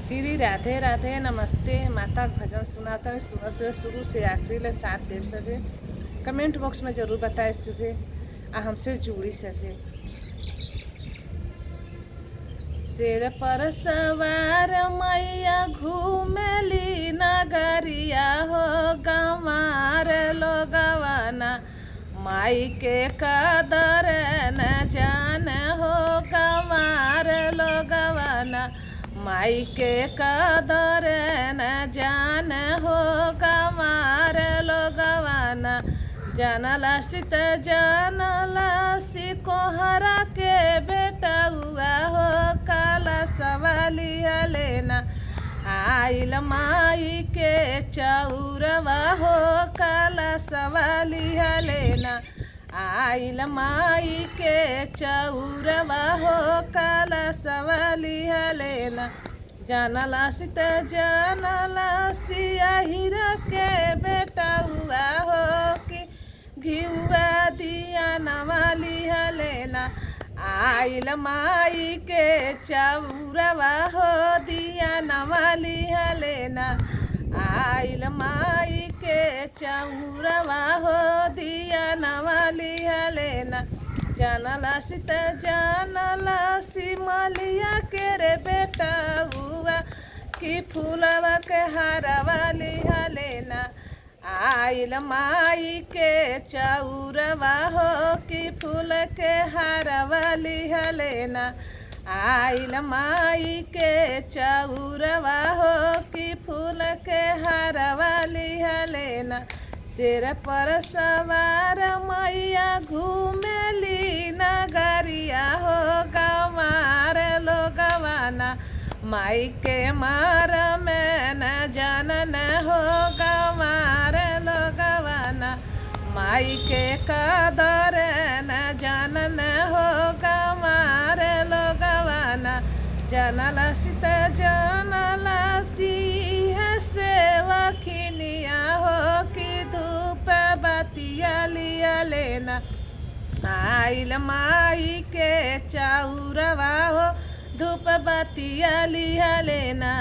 श्री राधे राधे नमस्ते। माता का भजन सुनाता सुबह से शुरू से आखिरी ले साथ देव सके। कमेंट बॉक्स में जरूर बताए सके आ हमसे जुड़ी सके। सिर पर सवार मैया घूमेली नगरिया हो गंवार लोगवाना माई के कदर न जान हो गंवार लोगवाना माई के कदर न जान हो गंवार लोगवाना जानला सीत जानला सी कोहरा के बेटा हुआ हो काला सवाली लेना आइल माई के चौरवा हो काला सवाली लेना आइल माई के चौरवा हो काला सवाली लेना जानला सीत जानला सिया हीरा के बेटा हुआ हो कि घिउआ दिया नवाली लेना आइल माई के चौरवा हो दिया नवाली लेना आइल माई के चौरवा हो दिया नवाली लेना जानला सीत जानला सी मलिया के रे बेटा हुआ कि फूलवा के हारवाली लेना आइल माई के चौरवा हो कि फूल के हारवाली लेना आइल माई के चौरवा हो कि फूल के हारवाली लेना सिर पर सवार मैया घूमेली नगरिया हो गंवार लोगवाना माई के मार में न जानन हो गंवार लोगवाना माई के कदर न जानन हो गंवार लोगवाना जानला सीत जानला सी है सेवखिनिया हो कि धूप बतिया लिया लेना आइल माई के चौरवा हो धूप बतिया लिया लेना।